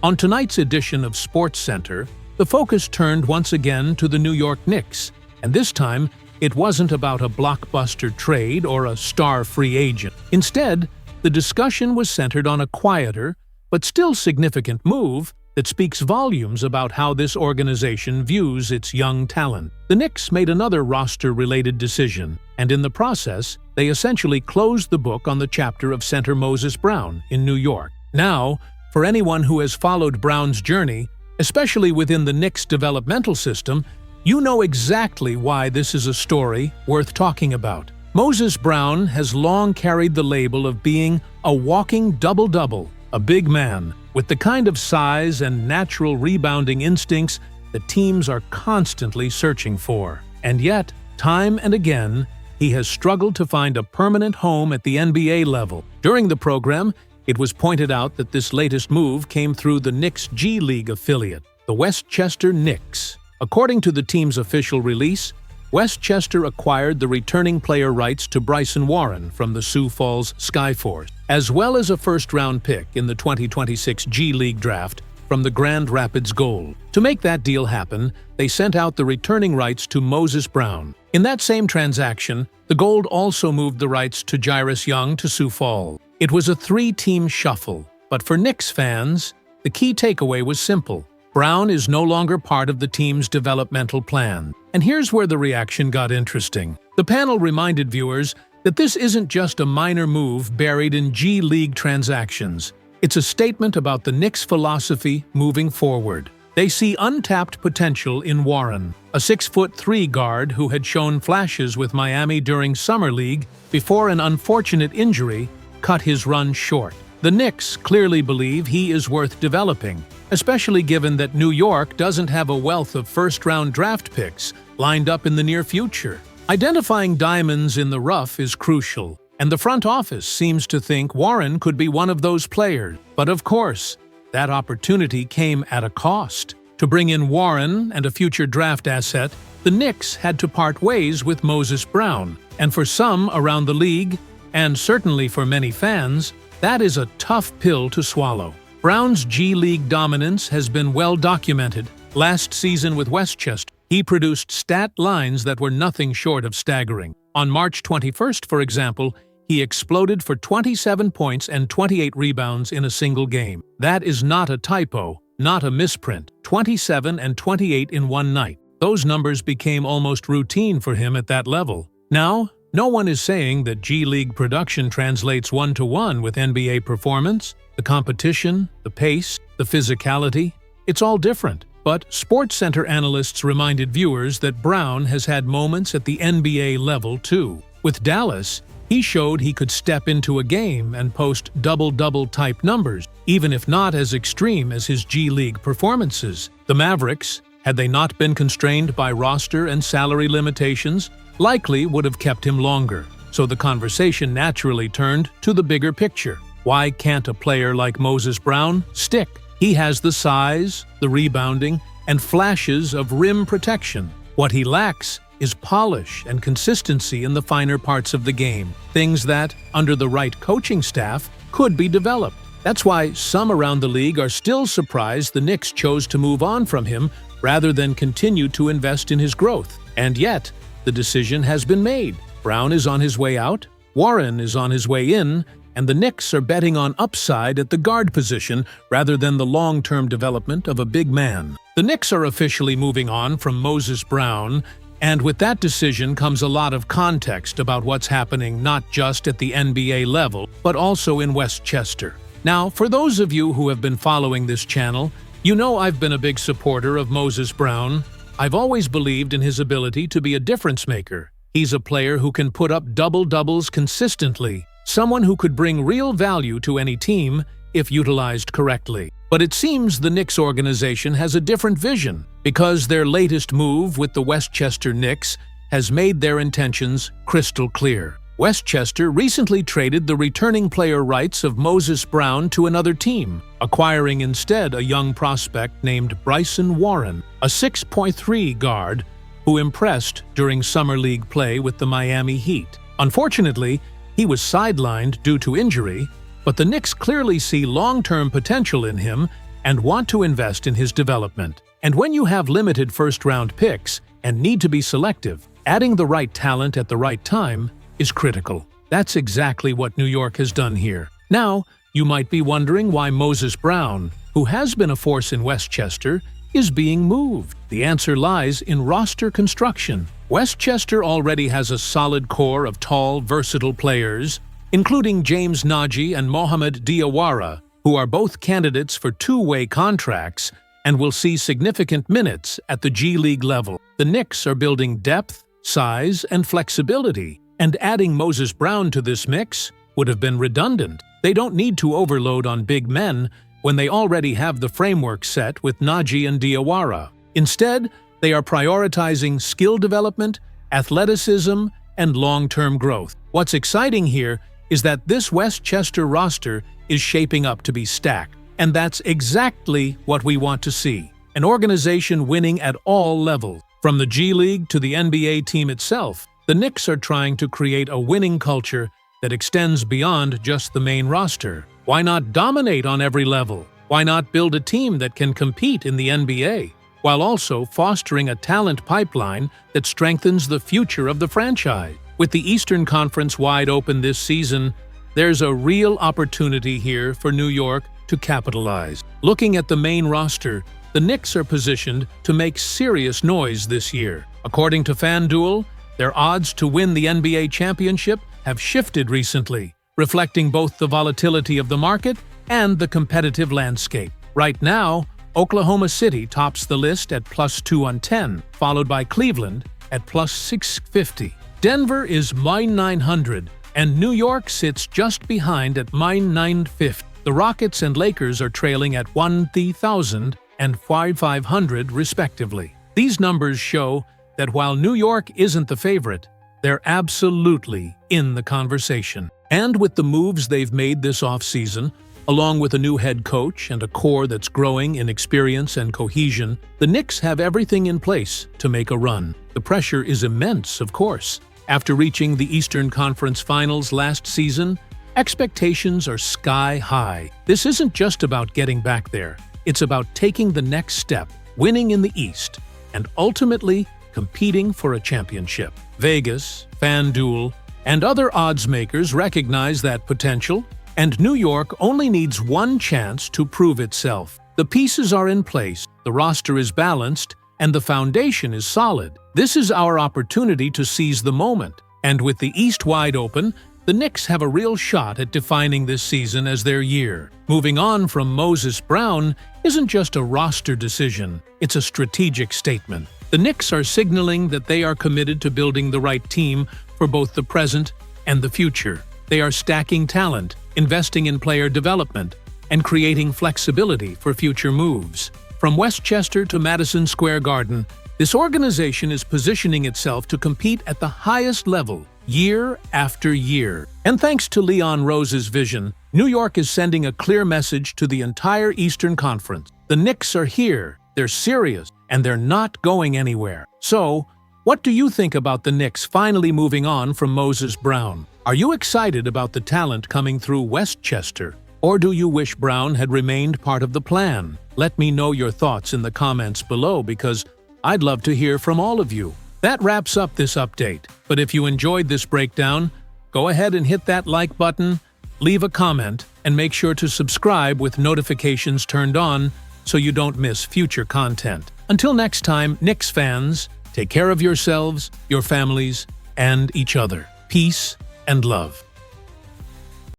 On tonight's edition of SportsCenter, the focus turned once again to the New York Knicks, and this time it wasn't about a blockbuster trade or a star free agent. Instead, the discussion was centered on a quieter, but still significant move that speaks volumes about how this organization views its young talent. The Knicks made another roster-related decision, and in the process, they essentially closed the book on the chapter of center Moses Brown in New York. Now, for anyone who has followed Brown's journey, especially within the Knicks' developmental system, you know exactly why this is a story worth talking about. Moses Brown has long carried the label of being a walking double-double, a big man with the kind of size and natural rebounding instincts that teams are constantly searching for. And yet, time and again, he has struggled to find a permanent home at the NBA level. During the program, it was pointed out that this latest move came through the Knicks' G League affiliate, the Westchester Knicks. According to the team's official release, Westchester acquired the returning player rights to Bryson Warren from the Sioux Falls Skyforce, as well as a first-round pick in the 2026 G League draft from the Grand Rapids Gold. To make that deal happen, they sent out the returning rights to Moses Brown. In that same transaction, the Gold also moved the rights to Jairus Young to Sioux Falls. It was a three-team shuffle, but for Knicks fans, the key takeaway was simple. Brown is no longer part of the team's developmental plan. And here's where the reaction got interesting. The panel reminded viewers that this isn't just a minor move buried in G League transactions. It's a statement about the Knicks' philosophy moving forward. They see untapped potential in Warren, a 6'3" guard who had shown flashes with Miami during Summer League before an unfortunate injury cut his run short. The Knicks clearly believe he is worth developing, especially given that New York doesn't have a wealth of first-round draft picks lined up in the near future. Identifying diamonds in the rough is crucial, and the front office seems to think Warren could be one of those players. But of course, that opportunity came at a cost. To bring in Warren and a future draft asset, the Knicks had to part ways with Moses Brown, and for some around the league, and certainly for many fans, that is a tough pill to swallow. Brown's G League dominance has been well documented. Last season with Westchester, he produced stat lines that were nothing short of staggering. On March 21st, for example, he exploded for 27 points and 28 rebounds in a single game. That is not a typo, not a misprint. 27 and 28 in one night. Those numbers became almost routine for him at that level. Now, no one is saying that G League production translates one-to-one with NBA performance. The competition, the pace, the physicality, it's all different. But SportsCenter analysts reminded viewers that Brown has had moments at the NBA level too. With Dallas, he showed he could step into a game and post double-double type numbers, even if not as extreme as his G League performances. The Mavericks, had they not been constrained by roster and salary limitations, likely would have kept him longer. So the conversation naturally turned to the bigger picture. Why can't a player like Moses Brown stick? He has the size, the rebounding, and flashes of rim protection. What he lacks is polish and consistency in the finer parts of the game, things that, under the right coaching staff, could be developed. That's why some around the league are still surprised the Knicks chose to move on from him rather than continue to invest in his growth. And yet, the decision has been made. Brown is on his way out, Warren is on his way in, and the Knicks are betting on upside at the guard position rather than the long-term development of a big man. The Knicks are officially moving on from Moses Brown, and with that decision comes a lot of context about what's happening not just at the NBA level, but also in Westchester. Now, for those of you who have been following this channel, you know I've been a big supporter of Moses Brown. I've always believed in his ability to be a difference maker. He's a player who can put up double-doubles consistently, someone who could bring real value to any team if utilized correctly. But it seems the Knicks organization has a different vision, because their latest move with the Westchester Knicks has made their intentions crystal clear. Westchester recently traded the returning player rights of Moses Brown to another team, acquiring instead a young prospect named Bryson Warren, a 6'3" guard who impressed during Summer League play with the Miami Heat. Unfortunately, he was sidelined due to injury, but the Knicks clearly see long-term potential in him and want to invest in his development. And when you have limited first-round picks and need to be selective, adding the right talent at the right time is critical. That's exactly what New York has done here. Now, you might be wondering why Moses Brown, who has been a force in Westchester, is being moved. The answer lies in roster construction. Westchester already has a solid core of tall, versatile players, including James Nagy and Mohamed Diawara, who are both candidates for two-way contracts and will see significant minutes at the G League level. The Knicks are building depth, size, and flexibility, and adding Moses Brown to this mix would have been redundant. They don't need to overload on big men when they already have the framework set with Nagy and Diawara. Instead, they are prioritizing skill development, athleticism, and long-term growth. What's exciting here is that this Westchester roster is shaping up to be stacked. And that's exactly what we want to see. An organization winning at all levels. From the G League to the NBA team itself, the Knicks are trying to create a winning culture that extends beyond just the main roster. Why not dominate on every level? Why not build a team that can compete in the NBA, while also fostering a talent pipeline that strengthens the future of the franchise? With the Eastern Conference wide open this season, there's a real opportunity here for New York to capitalize. Looking at the main roster, the Knicks are positioned to make serious noise this year. According to FanDuel, their odds to win the NBA championship have shifted recently, reflecting both the volatility of the market and the competitive landscape. Right now, Oklahoma City tops the list at +210, followed by Cleveland at +650. Denver is -900, and New York sits just behind at -950. The Rockets and Lakers are trailing at 1,000 and 5,500 respectively. These numbers show that while New York isn't the favorite, they're absolutely in the conversation. And with the moves they've made this offseason, along with a new head coach and a core that's growing in experience and cohesion, the Knicks have everything in place to make a run. The pressure is immense, of course. After reaching the Eastern Conference Finals last season, expectations are sky high. This isn't just about getting back there. It's about taking the next step, winning in the East, and ultimately competing for a championship. Vegas, FanDuel, and other odds makers recognize that potential, and New York only needs one chance to prove itself. The pieces are in place, the roster is balanced, and the foundation is solid. This is our opportunity to seize the moment, and with the East wide open, the Knicks have a real shot at defining this season as their year. Moving on from Moses Brown isn't just a roster decision, it's a strategic statement. The Knicks are signaling that they are committed to building the right team for both the present and the future. They are stacking talent, investing in player development, and creating flexibility for future moves. From Westchester to Madison Square Garden, this organization is positioning itself to compete at the highest level, year after year. And thanks to Leon Rose's vision, New York is sending a clear message to the entire Eastern Conference. The Knicks are here, they're serious, and they're not going anywhere. So, what do you think about the Knicks finally moving on from Moses Brown? Are you excited about the talent coming through Westchester? Or do you wish Brown had remained part of the plan? Let me know your thoughts in the comments below because I'd love to hear from all of you. That wraps up this update, but if you enjoyed this breakdown, go ahead and hit that like button, leave a comment, and make sure to subscribe with notifications turned on so you don't miss future content. Until next time, Knicks fans, take care of yourselves, your families, and each other. Peace and love.